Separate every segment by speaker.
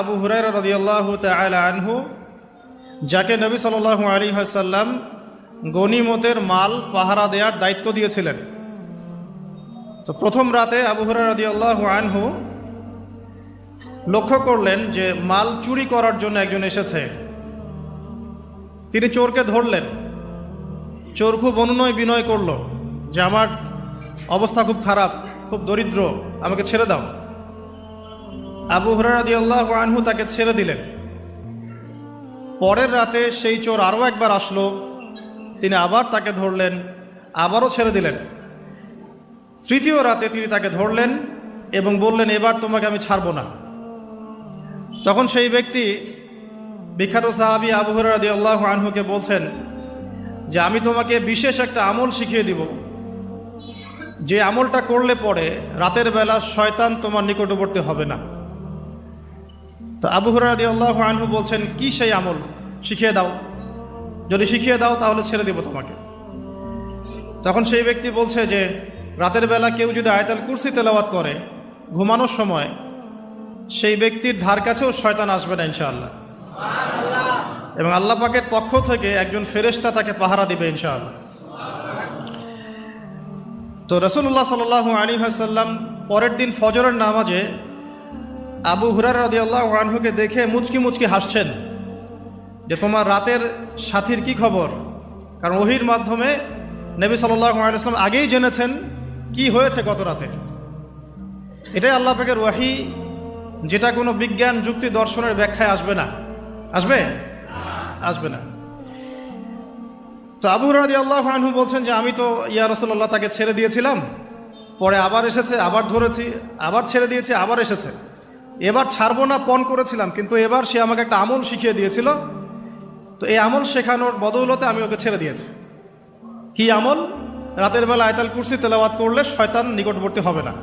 Speaker 1: আবু হুরায়রা রাদিয়াল্লাহু তাআলা আনহু, যাকে নবী সাল্লাল্লাহু আলাইহি ওয়াসাল্লাম গনিমতের মাল পাহারা দেওয়ার দায়িত্ব দিয়েছিলেন। তো প্রথম রাতে আবু হুরায়রা রাদিয়াল্লাহু আনহু লক্ষ্য করলেন যে মাল চুরি করার জন্য একজন এসেছে। তিনি চোরকে ধরলেন। চোর খুব অনুনয় বিনয় করল যে আমার অবস্থা খুব খারাপ, খুব দরিদ্র, আমাকে ছেড়ে দাও। আবু হুরায়রা রাদিয়াল্লাহু আনহু তাকে ছেড়ে দিলেন। পরের রাতে সেই চোর আরও একবার আসলো, তিনি আবার তাকে ধরলেন, আবারও ছেড়ে দিলেন। তৃতীয় রাতে তিনি তাকে ধরলেন এবং বললেন, এবার তোমাকে আমি ছাড়ব না। তখন সেই ব্যক্তি, বিখ্যাত সাহাবী আবু হুরায়রা রাদিয়াল্লাহু আনহুকে বলছেন যে আমি তোমাকে বিশেষ একটা আমল শিখিয়ে দিব, যে আমলটা করলে পরে রাতের বেলা শয়তান তোমার নিকটবর্তী হবে না। তো আবু হুরায়রা রাদিয়াল্লাহু আনহু বলছেন, কি সেই আমল, শিখিয়ে দাও, যদি শিখিয়ে দাও তাহলে ছেড়ে দেব তোমাকে। তখন সেই ব্যক্তি বলছে যে রাতের বেলা কেউ যদি আয়াতুল কুরসি তেলাওয়াত করে ঘুমানোর সময়, সেই ব্যক্তির ধার কাছেও শয়তান আসবে না ইনশাআল্লাহ, এবং আল্লাহ পাকের পক্ষ থেকে একজন ফেরেশতা তাকে পাহারা দিবে ইনশাআল্লাহ। তো রাসূলুল্লাহ সাল্লাল্লাহু আলাইহি ওয়াসাল্লাম পরের দিন ফজরের নামাজে আবু হুরায়রা রাদিয়াল্লাহু আনহুকে দেখে মুচকি মুচকি হাসছেন যে তোমার রাতের সাথীর কি খবর। কারণ ওহীর মাধ্যমে নবী সাল্লাল্লাহু আলাইহি ওয়াসাল্লাম আগেই জেনেছেন কি হয়েছে গত রাতে। এটাই আল্লাহ পাকের ওয়াহী, যেটা কোনো বিজ্ঞান যুক্তি দর্শনের ব্যাখ্যায় আসবে না। আসবে না। তো আবু হুরায়রা রাদিয়াল্লাহু আনহু বলছেন যে আমি তো ইয়া রাসূলুল্লাহ তাকে ছেড়ে দিয়েছিলাম, পরে আবার এসেছে, আবার ধরেছি, আবার ছেড়ে দিয়েছি, আবার এসেছে। এবার ছাড়বো না পণ করেছিলাম, কিন্তু এবার সে আমাকে একটা আমল শিখিয়ে দিয়েছিল। তো এই আমল শেখানোর বদৌলতে আমি ওকে ছেড়ে দিয়েছি। কি আমল? রাতের বেলা আয়াতুল কুরসি তেলাওয়াত করলে শয়তান নিকটবর্তী হবে না,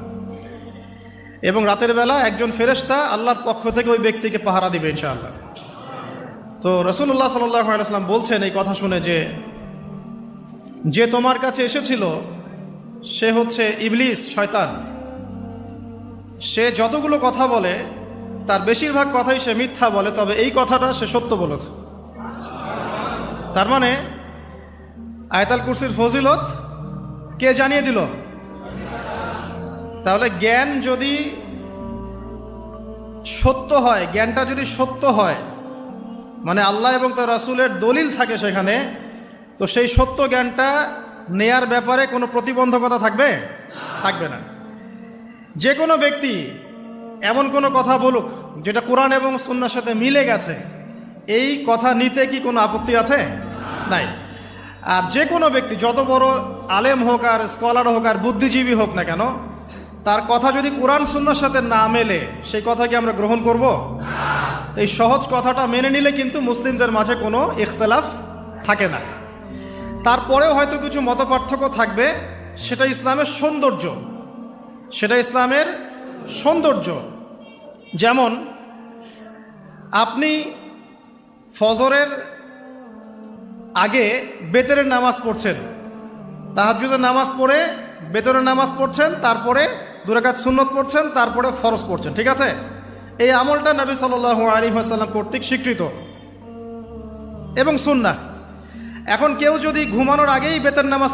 Speaker 1: এবং রাতের বেলা একজন ফেরেশতা আল্লাহর পক্ষ থেকে ওই ব্যক্তিকে পাহারা দিবে ইনশাআল্লাহ। তো রাসূলুল্লাহ সাল্লাল্লাহু আলাইহি ওয়াসাল্লাম বলছেন এই কথা শুনে যে তোমার কাছে এসেছিল সে হচ্ছে ইবলিস, শয়তান। সে যতগুলো কথা বলে তার বেশিরভাগ কথাই সে মিথ্যা বলে, তবে এই কথাটা সে সত্য বলেছে। তার মানে আয়াতুল কুরসির ফজিলত কে জানিয়ে দিল? তাহলে জ্ঞান যদি সত্য হয়, জ্ঞানটা যদি সত্য হয়, মানে আল্লাহ এবং তার রাসূলের দলিল থাকে সেখানে, তো সেই সত্য জ্ঞানটা নেয়ার ব্যাপারে কোনো প্রতিবন্ধকতা থাকবে না। যে কোনো ব্যক্তি এমন কোনো কথা বলুক যেটা কোরআন এবং সুন্নাহর সাথে মিলে গেছে, এই কথা নিতে কি কোনো আপত্তি আছে? নাই। আর যে কোনো ব্যক্তি যত বড় আলেম হোক আর স্কলার হোক আর বুদ্ধিজীবী হোক না কেন, তার কথা যদি কোরআন সুন্নাহর সাথে না মেলে, সেই কথা কি আমরা গ্রহণ করব? এই সহজ কথাটা মেনে নিলে কিন্তু মুসলিমদের মাঝে কোনো ইখতিলাফ থাকে না। তারপরেও হয়তো কিছু মতপার্থক্য থাকবে, সেটা ইসলামের সৌন্দর্য। যেমন আপনি ফজরের আগে বেতরের নামাজ পড়ছেন, তাহাজ্জুদের নামাজ পড়ে বেতরের নামাজ পড়ছেন, তারপরে 2 রাকাত সুন্নত পড়ছেন, তারপরে ফরজ পড়ছেন, ঠিক আছে? এই আমলটা নবী সাল্লাল্লাহু আলাইহি ওয়াসাল্লাম কর্তৃক স্বীকৃত এবং সুন্নাহ। এখন কেউ যদি ঘুমানোর আগেই বেতের নামাজ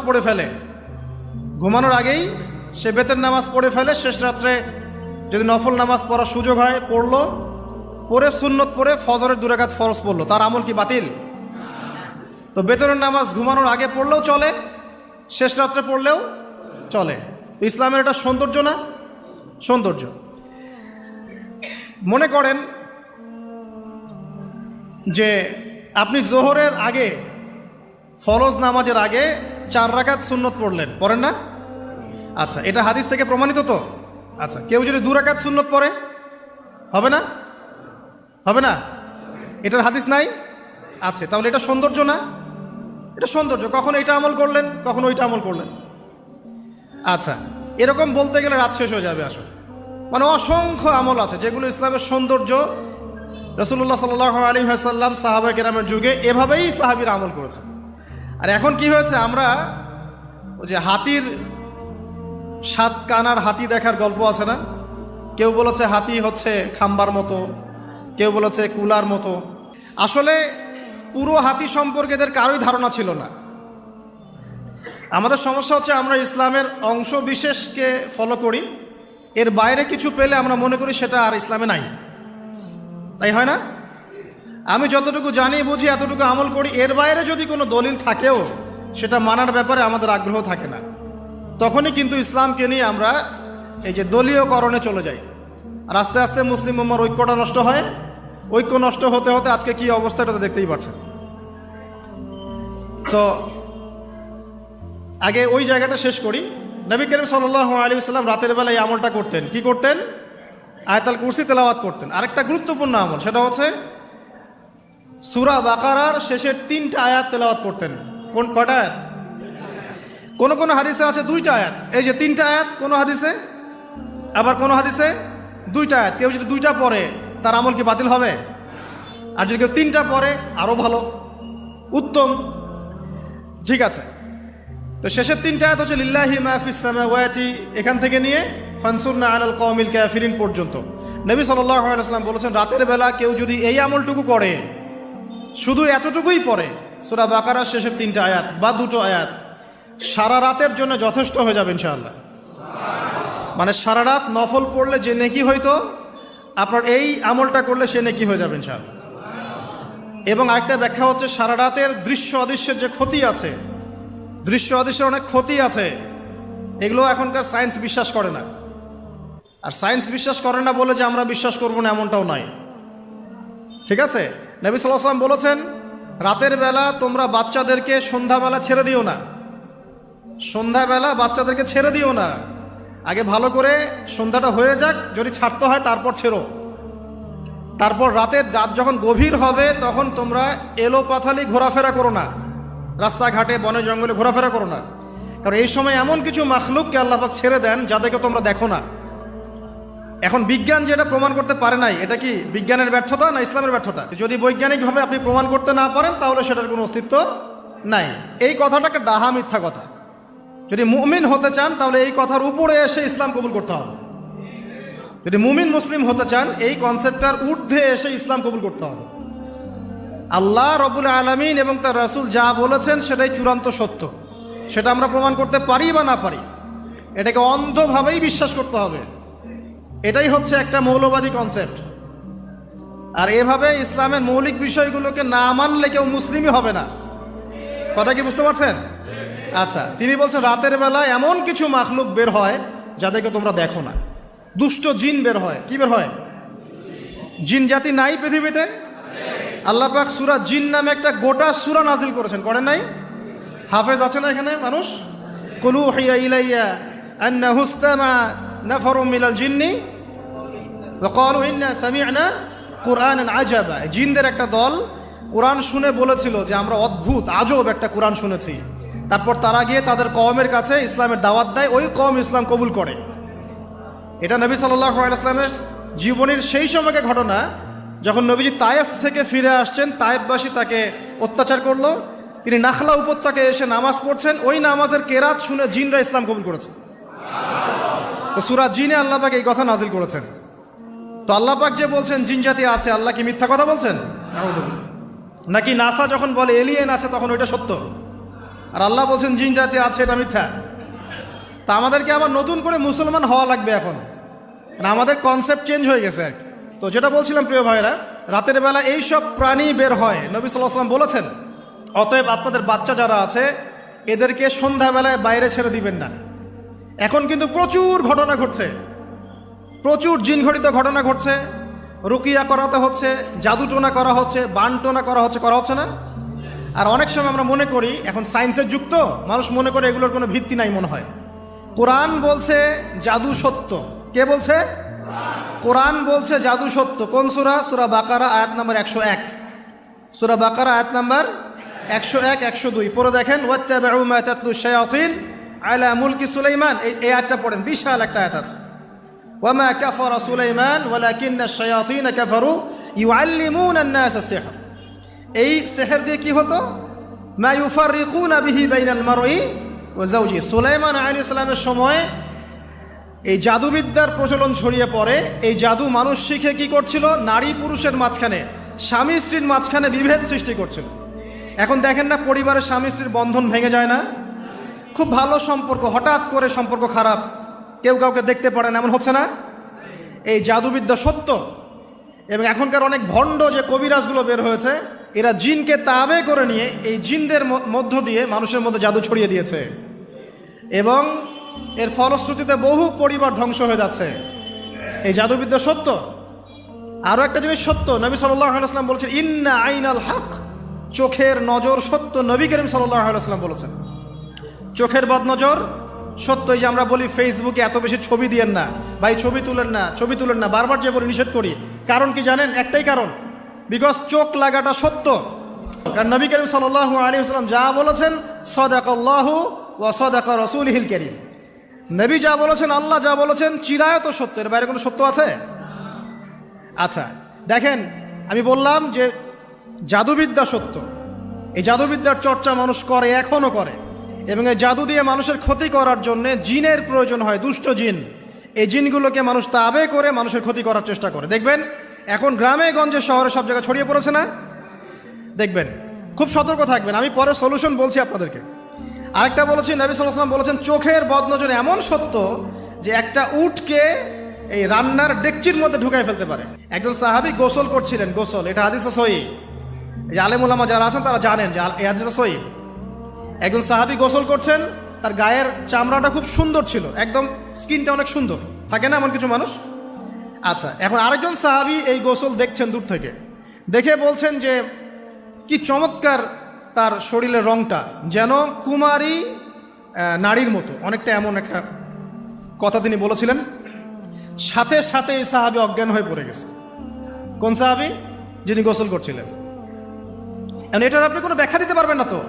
Speaker 1: পড়ে ফেলে, শেষ রাত্রে যদি নফল নামাজ পড়ার সুযোগ হয় পড়ে সুন্নত পড়ে ফজরের 2 রাকাত ফরজ পড়লো, তার আমল কি বাতিল? তো বেতরের নামাজ ঘুমানোর আগে পড়লেও চলে, শেষ রাত্রে পড়লেও চলে। তো ইসলামের এটা সৌন্দর্য। মনে করেন যে আপনি জোহরের আগে, ফরজ নামাজের আগে 4 রাকাত সুন্নত পড়েন না? আচ্ছা, এটা হাদিস থেকে প্রমাণিত তো? আচ্ছা, কেউ যদি 2 রাকাত সুন্নত পড়ে হবে না? এটার হাদিস নাই? আছে। তাহলে এটা সৌন্দর্য না? এটা সৌন্দর্য। কখন এটা আমল করলেন, কখন ওইটা আমল করলেন। আচ্ছা, এরকম বলতে গেলে রাত শেষ হয়ে যাবে আসলে। মানে অসংখ্য আমল আছে যেগুলো ইসলামের সৌন্দর্য। রাসূলুল্লাহ সাল্লাল্লাহু আলাইহি ওয়াসাল্লাম সাহাবায়ে কেরামের যুগে এভাবেই সাহাবীরা আমল করেছে। আর এখন কি হয়েছে, আমরা ওই যে হাতির 7 কানার হাতি দেখার গল্প আছে না, কেউ বলেছে হাতি হচ্ছে খাম্বার মতো, কেউ বলেছে কুলার মতো। আসলে পুরো হাতি সম্পর্কে এদের কারোই ধারণা ছিল না। আমাদের সমস্যা হচ্ছে আমরা ইসলামের অংশ বিশেষকে ফলো করি, এর বাইরে কিছু পেলে আমরা মনে করি সেটা আর ইসলামে নাই। তাই হয় না? আমি যতটুকু জানি বুঝি এতটুকু আমল করি, এর বাইরে যদি কোনো দলিল থাকেও সেটা মানার ব্যাপারে আমাদের আগ্রহ থাকে না। তখনই কিন্তু ইসলামকে নিয়ে আমরা এই যে দলীয়করণে চলে যাই, আর আস্তে আস্তে মুসলিম উম্মার ঐক্যটা নষ্ট হয়। ঐক্য নষ্ট হতে হতে আজকে কি অবস্থাটা তো দেখতেই পাচ্ছেন। তো আগে ওই জায়গাটা শেষ করি। নবী করিম সাল্লাল্লাহু আলাইহি ওয়াসাল্লাম রাতের বেলা এই আমলটা করতেন। কি করতেন? আয়াতুল কুরসি তেলাওয়াত করতেন। আরেকটা গুরুত্বপূর্ণ আমল, সেটা হচ্ছে সূরা বাকারার শেষের 3টা আয়াত তেলাওয়াত করতেন। কয়টা আয়াত? কোন কোন হাদিসে আছে 2টা আয়াত। এই যে 3টা আয়াত কোন হাদিসে, আবার কোন হাদিসে 2টা আয়াত। কেউ যদি 2টা পড়ে তার আমল কি বাতিল হবে? আর যদি কেউ 3টা পড়ে আরো ভালো, উত্তম। ঠিক আছে, তো শেষের 3টা আয়াত হচ্ছে লিল্লাহি মা ফিস সামাওয়াতি, এখান থেকে নিয়ে ফানসুরনা আলাল কওমিল কাফিরিন পর্যন্ত। নবী সাল্লাল্লাহু আলাইহি ওয়াসাল্লাম বলেছেন রাতের বেলা কেউ যদি এই আমলটুকু করে, শুধু এতটুকুই পড়ে, সূরা বাকারার শেষের 3টা আয়াত বা 2টো আয়াত, সারা রাতের জন্য যথেষ্ট হয়ে যাবে ইনশাআল্লাহ। মানে সারা রাত নফল পড়লে যে নেকি হইতো, আপনার এই আমলটা করলে সে নেকি হয়ে যাবে ইনশাআল্লাহ। এবং আরেকটা ব্যাখ্যা হচ্ছে সারা রাতের দৃশ্য অদৃশ্যের যে ক্ষতি আছে, দৃশ্য অদৃশ্যের অনেক ক্ষতি আছে, এগুলো এখনকার সায়েন্স বিশ্বাস করে না। আর সায়েন্স বিশ্বাস করে না বলে যে আমরা বিশ্বাস করবো না এমনটাও নয়। ঠিক আছে, নবী সাল্লাল্লাহু আলাইহি ওয়াসাল্লাম বলেছেন রাতের বেলা তোমরা বাচ্চাদেরকে সন্ধ্যাবেলা ছেড়ে দিও না। সন্ধ্যাবেলা বাচ্চাদেরকে ছেড়ে দিও না, আগে ভালো করে সন্ধ্যাটা হয়ে যাক, যদি ছাড়তে হয় তারপর ছেড়ো। তারপর রাতের রাত যখন গভীর হবে তখন তোমরা এলোপাথালি ঘোরাফেরা করো না, রাস্তাঘাটে বনে জঙ্গলে ঘোরাফেরা করো না। কারণ এই সময় এমন কিছু মাখলুককে আল্লাহ পাক ছেড়ে দেন যাদেরকে তোমরা দেখো না। এখন বিজ্ঞান যেটা প্রমাণ করতে পারে নাই, এটা কি বিজ্ঞানের ব্যর্থতা না ইসলামের ব্যর্থতা? যদি বৈজ্ঞানিকভাবে আপনি প্রমাণ করতে না পারেন তাহলে সেটার কোনো অস্তিত্ব নাই। এই কথাটাকে ডাহা মিথ্যা কথা। যদি মুমিন হতে চান তাহলে এই কথার উপরে এসে ইসলাম কবুল করতে হবে। যদি মুমিন মুসলিম হতে চান এই কনসেপ্টটার ঊর্ধ্বে এসে ইসলাম কবুল করতে হবে। আল্লাহ রব্বুল আলামিন এবং তার রাসূল যা বলেছেন সেটাই চূড়ান্ত সত্য, সেটা আমরা প্রমাণ করতে পারি বা না পারি, এটাকে অন্ধভাবেই বিশ্বাস করতে হবে। এটাই হচ্ছে একটা মৌলবাদী কনসেপ্ট। আর এভাবে ইসলামের মৌলিক বিষয়গুলোকে না মানলে কেউ মুসলিমই হবে না। কথা কি বুঝতে পারছেন? আচ্ছা, তিনি বলছেন রাতের বেলা এমন কিছু মাখলুক বের হয় যাদেরকে তোমরা দেখো না। দুষ্ট জিন বের হয়। কি বের হয়? জিন জাতি নাই পৃথিবীতে? আল্লাহ পাক সূরা জিন নামে একটা গোটা সূরা নাজিল করেছেন, করেন নাই? হাফেজ আছে না এখানে মানুষ? কুল উহিয়া ইলাইয়া আন্নাহু ইসতামা নাফারুম মিনাল জিন্নি ওয়া ক্বালু ইন্না সামি'না কুরআনান আজাবা। জিনদের একটা দল কোরআন শুনে বলেছিল যে আমরা অদ্ভুত আজব একটা কোরআন শুনেছি। তারপর তারা গিয়ে তাদের কওমের কাছে ইসলামের দাওয়াত দেয়, ওই কওম ইসলাম কবুল করে। এটা নবী সাল্লাল্লাহু আলাইহি ওয়াসাল্লামের জীবনের সেই সময়কার ঘটনা, যখন নবীজি তায়েফ থেকে ফিরে আসছেন, তায়েফবাসী তাকে অত্যাচার করলো, তিনি নাখলা উপত্যকায় এসে নামাজ পড়ছেন, ওই নামাজের কেরাত শুনে জিনরা ইসলাম কবুল করেছে। তো সূরা জিনে আল্লাহ পাক এই কথা নাজিল করেছেন। তো আল্লাহ পাক যে বলছেন জিন জাতি আছে, আল্লাহ কি মিথ্যা কথা বলছেন? নাকি নাসা যখন বলে এলিয়েন আছে তখন ওইটা সত্য, আর আল্লাহ বলছেন জিন জাতি আছে এটা মিথ্যা? তা আমাদেরকে আবার নতুন করে মুসলমান হওয়া লাগবে এখন, আমাদের কনসেপ্ট চেঞ্জ হয়ে গেছে আর কি। তো যেটা বলছিলাম প্রিয় ভাইরা, রাতের বেলা এইসব প্রাণী বের হয়, নবী সাল্লাল্লাহু আলাইহি ওয়াসাল্লাম বলেছেন অতএব আপনাদের বাচ্চা যারা আছে এদেরকে সন্ধ্যাবেলায় বাইরে ছেড়ে দিবেন না। এখন কিন্তু প্রচুর ঘটনা ঘটছে, প্রচুর জিনঘটিত ঘটনা ঘটছে, রুকিয়া করাতে হচ্ছে, জাদুটোনা করা হচ্ছে, বানটোনা করা হচ্ছে না? আর অনেক সময় আমরা মনে করি, এখন সায়েন্সের যুগ তো, মানুষ মনে করে এগুলোর কোনো ভিত্তি নাই মনে হয়। কোরআন বলছে জাদু সত্য। কে বলছে? কোরআন বলছে জাদু সত্য। কোন সূরা? সূরা বাকারা আয়াত নাম্বার 101। সূরা বাকারা আয়াত নাম্বার 101, 102 পড়ে দেখেন। ওয়াত্তাবিউ মা তাতলু শায়াতিন আলা মুলকি সুলাইমান, এই আয়াতটা পড়েন, বিশাল একটা আয়াত আছে। ওয়ামা কাফারা সুলাইমান ওয়ালাকিন্না শায়াতিন কাফারু ইউআল্লিমুনা আন-নাস আস-সিহর। এই সিহর দিয়ে কি হতো? মা ইউফাররিকুনা বিহি বাইনাল মারই ওয়া যাওজি। সুলাইমান আলাইহিস সালামের সময় এই জাদুবিদ্যার প্রচলন ছড়িয়ে পড়ে। এই জাদু মানুষ শিখে কি করছিল? নারী পুরুষের মাঝখানে, স্বামী স্ত্রীর মাঝখানে বিভেদ সৃষ্টি করছিল। এখন দেখেন না, পরিবারের স্বামী স্ত্রীর বন্ধন ভেঙে যায় না? খুব ভালো সম্পর্ক, হঠাৎ করে সম্পর্ক খারাপ, কেউ কাউকে দেখতে পারে না, এমন হচ্ছে না? এই জাদুবিদ্যা সত্য। এবং এখনকার অনেক ভণ্ড যে কবিরাজগুলো বের হয়েছে, এরা জিনকে তাবে করে নিয়ে এই জিনদের মধ্য দিয়ে মানুষের মধ্যে জাদু ছড়িয়ে দিয়েছে, এবং এর ফলশ্রুতিতে বহু পরিবার ধ্বংস হয়ে যাচ্ছে। এই জাদুবিদ্যা সত্য। আরও একটা জিনিস সত্য, নবী সাল্লাল্লাহু আলাইহি ওয়াসাল্লাম বলেছেন, ইন্না আইনাল হক, চোখের নজর সত্য। নবী করিম সাল্লাল্লাহু আলাইহি ওয়াসাল্লাম বলেছেন চোখের বদনজর সত্য। এই যে আমরা বলি ফেসবুকে এত বেশি ছবি দিয়েন না ভাই, ছবি তুলেন না, ছবি তুলেন না, বারবার যে বলে নিষেধ করি, কারণ কি জানেন? একটাই কারণ, বিকজ চোখ লাগাটা সত্য। কারণ নবী করিম সাল্লাল্লাহু আলাইহি ওয়াসাল্লাম যা বলেছেন, সাদাকাল্লাহু ওয়া সাদাকা রাসূলুহুল কারীম, নবী যা বলেছেন, আল্লাহ যা বলেছেন, চিরায়ত সত্য, এর বাইরে কোনো সত্য আছে? আচ্ছা দেখেন, আমি বললাম যে জাদুবিদ্যা সত্য। এই জাদুবিদ্যার চর্চা মানুষ করে, এখনও করে, এবং এই জাদু দিয়ে মানুষের ক্ষতি করার জন্য জিনের প্রয়োজন হয়, দুষ্ট জিন। এই জিনগুলোকে মানুষ তাবে করে মানুষের ক্ষতি করার চেষ্টা করে। দেখবেন এখন গ্রামে গঞ্জে শহরে সব জায়গায় ছড়িয়ে পড়েছে না? দেখবেন, খুব সতর্ক থাকবেন। আমি পরে সলিউশন বলছি আপনাদেরকে। আরেকটা বলেছি, নবী সাল্লাল্লাহু আলাইহি ওয়াসাল্লাম বলেছেন চোখের বদনজর এমন সত্য যে একটা উটকে এই রান্নার ডেকচির মধ্যে ঢুকাই ফেলতে পারে। একজন সাহাবী গোসল করছিলেন, গোসল, এটা হাদিস সহিহ, এই আলেম ওলামা যারা আছেন তারা জানেন যে এই হাদিস সহিহ। একজন সাহাবী গোসল করছেন, তার গায়ের চামড়াটা খুব সুন্দর ছিল, একদম স্কিনটা অনেক সুন্দর থাকে না এমন কিছু মানুষ? আচ্ছা, এখন আরেকজন সাহাবী এই গোসল দেখছেন দূর থেকে, দেখে বলছেন যে কি চমৎকার তার শরীরের রংটা, যেন কুমারী নারীর মতো, অনেকটা এমন একটা কথা তিনি বলেছিলেন। সাথে সাথে এই সাহাবী অজ্ঞান হয়ে পড়ে গেছে। কোন সাহাবী? যিনি গোসল করছিলেন। এখন এটার আপনি কোনো ব্যাখ্যা দিতে পারবেন না তো,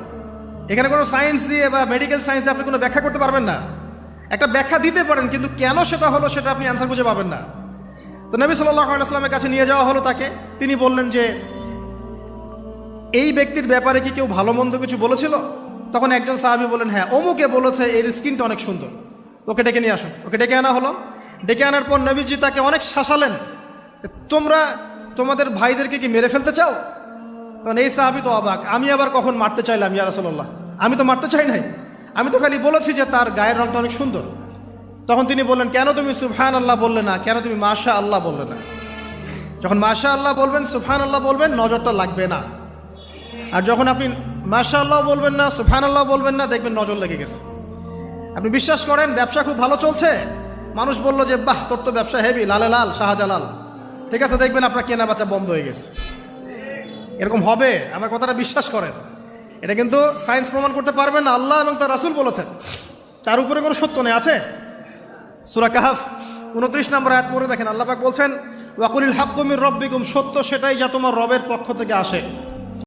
Speaker 1: এখানে কোনো সায়েন্স দিয়ে বা মেডিকেল সায়েন্স দিয়ে আপনি কোনো ব্যাখ্যা করতে পারবেন না। একটা ব্যাখ্যা দিতে পারেন, কিন্তু কেন সেটা হলো সেটা আপনি অ্যান্সার খুঁজে পাবেন না। তো নবী সাল্লাল্লাহু আলাইহি ওয়াসাল্লামের কাছে নিয়ে যাওয়া হলো তাকে। তিনি বললেন যে এই ব্যক্তির ব্যাপারে কি কেউ ভালো মন্দ কিছু বলেছিল? তখন একজন সাহাবী বলেন, হ্যাঁ, অমুকে বলেছে এর স্কিনটা অনেক সুন্দর, ওকে ডেকে নিয়ে আসুন। ওকে ডেকে আনা হলো। ডেকে আনার পর নবীজি তাকে অনেক শাসালেন, তোমরা তোমাদের ভাইদেরকে কি মেরে ফেলতে চাও? তখন এই সাহাবী তো অবাক, আমি আবার কখন মারতে চাইলাম ইয়া রাসূলুল্লাহ? আমি তো মারতে চাই নাই, আমি তো খালি বলেছি যে তার গায়ের রংটা অনেক সুন্দর। তখন তিনি বললেন, কেন তুমি সুবহানাল্লাহ বললে না, কেন তুমি মাশা আল্লাহ বললে না? যখন মাশা আল্লাহ বলবেন, সুবহানাল্লাহ বলবেন, নজরটা লাগবে না। আর যখন আপনি মাশা আল্লাহ বলবেন না, সুবহানাল্লাহ বলবেন না, দেখবেন নজর লেগে গেছে। আপনি বিশ্বাস করেন ব্যবসা খুব ভালো চলছে, মানুষ বলল যে বাহ তোর তো ব্যবসা হেভি, লালে লাল শাহজালাল, ঠিক আছে, দেখবেন আপনার কেনা বেচা বন্ধ হয়ে গেছে। এরকম হবে, আমার কথাটা বিশ্বাস করেন। এটা কিন্তু সায়েন্স প্রমাণ করতে পারবে না, আল্লাহ এবং তার রাসূল বলেছেন, তার উপরে কোনো সত্য নেই। আছে সূরা কাহফ 29 নম্বর আয়াত পড়ে দেখেন, আল্লাহ পাক বলছেন, ওয়াকুলিল হাক্কু মির রাব্বিকুম, সত্য সেটাই যা তোমার রবের পক্ষ থেকে আসে।